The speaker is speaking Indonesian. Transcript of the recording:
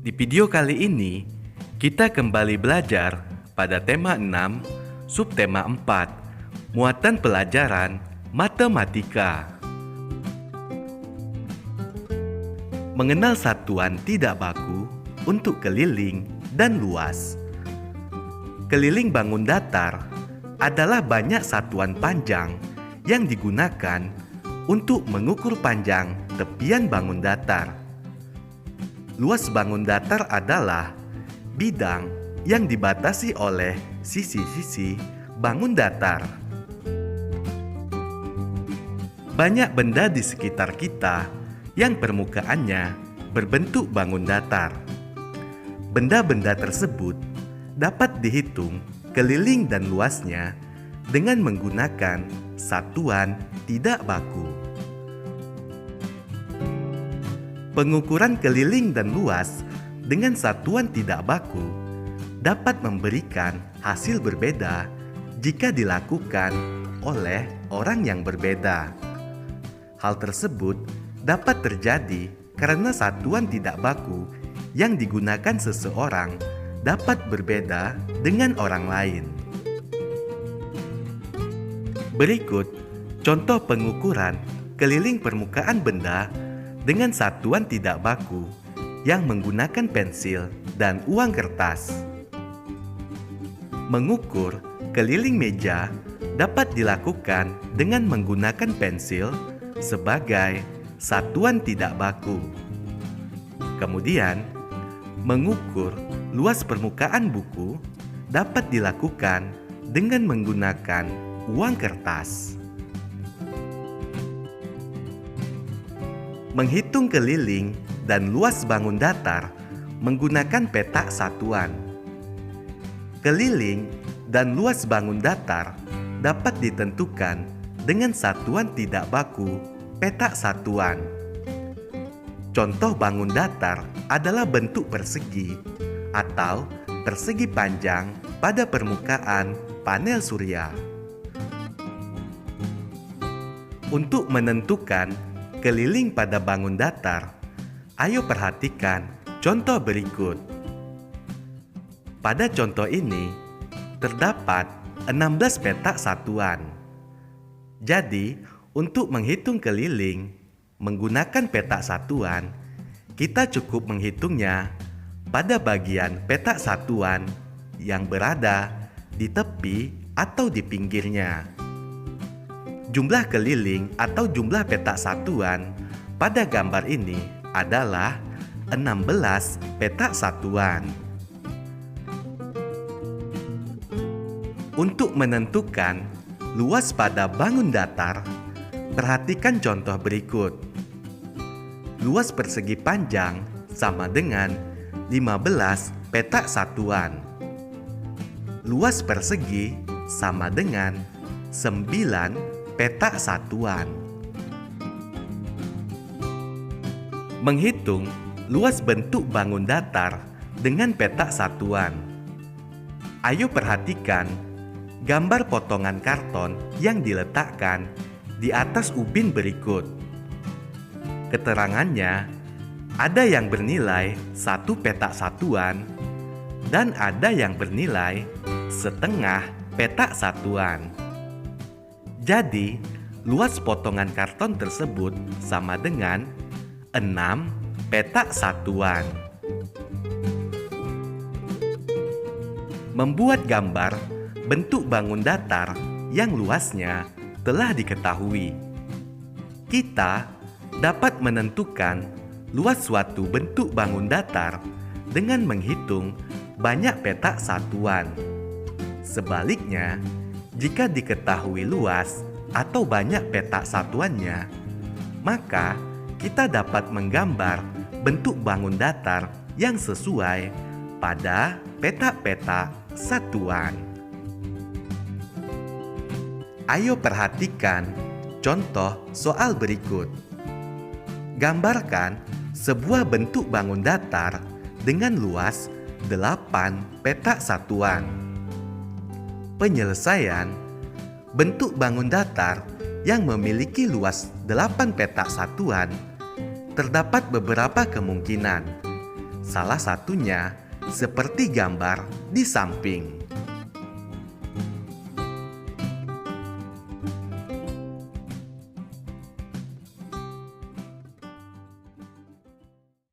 Di video kali ini, kita kembali belajar pada tema 6, subtema 4, muatan pelajaran matematika. Mengenal satuan tidak baku untuk keliling dan luas. Keliling bangun datar adalah banyak satuan panjang yang digunakan untuk mengukur panjang tepian bangun datar. Luas bangun datar adalah bidang yang dibatasi oleh sisi-sisi bangun datar. Banyak benda di sekitar kita yang permukaannya berbentuk bangun datar. Benda-benda tersebut dapat dihitung keliling dan luasnya dengan menggunakan satuan tidak baku. Pengukuran keliling dan luas dengan satuan tidak baku dapat memberikan hasil berbeda jika dilakukan oleh orang yang berbeda. Hal tersebut dapat terjadi karena satuan tidak baku yang digunakan seseorang dapat berbeda dengan orang lain. Berikut contoh pengukuran keliling permukaan benda dengan satuan tidak baku yang menggunakan pensil dan uang kertas. Mengukur keliling meja dapat dilakukan dengan menggunakan pensil sebagai satuan tidak baku. Kemudian, mengukur luas permukaan buku dapat dilakukan dengan menggunakan uang kertas. Menghitung keliling dan luas bangun datar menggunakan peta satuan. Keliling dan luas bangun datar dapat ditentukan dengan satuan tidak baku peta satuan. Contoh bangun datar adalah bentuk persegi atau persegi panjang pada permukaan panel surya. Untuk menentukan keliling pada bangun datar, ayo perhatikan contoh berikut. Pada contoh ini, terdapat 16 petak satuan. Jadi, untuk menghitung keliling menggunakan petak satuan, kita cukup menghitungnya pada bagian petak satuan yang berada di tepi atau di pinggirnya. Jumlah keliling atau jumlah petak satuan pada gambar ini adalah 16 petak satuan. Untuk menentukan luas pada bangun datar, perhatikan contoh berikut. Luas persegi panjang sama dengan 15 petak satuan. Luas persegi sama dengan 9 petak satuan. Menghitung luas bentuk bangun datar dengan petak satuan. Ayo perhatikan gambar potongan karton yang diletakkan di atas ubin berikut. Keterangannya, ada yang bernilai 1 petak satuan dan ada yang bernilai setengah petak satuan. Jadi, luas potongan karton tersebut sama dengan 6 petak satuan. Membuat gambar bentuk bangun datar yang luasnya telah diketahui. Kita dapat menentukan luas suatu bentuk bangun datar dengan menghitung banyak petak satuan. Sebaliknya, jika diketahui luas atau banyak petak satuannya, maka kita dapat menggambar bentuk bangun datar yang sesuai pada petak-petak satuan. Ayo perhatikan contoh soal berikut. Gambarkan sebuah bentuk bangun datar dengan luas 8 petak satuan. Penyelesaian bentuk bangun datar yang memiliki luas 8 petak satuan, terdapat beberapa kemungkinan. Salah satunya seperti gambar di samping.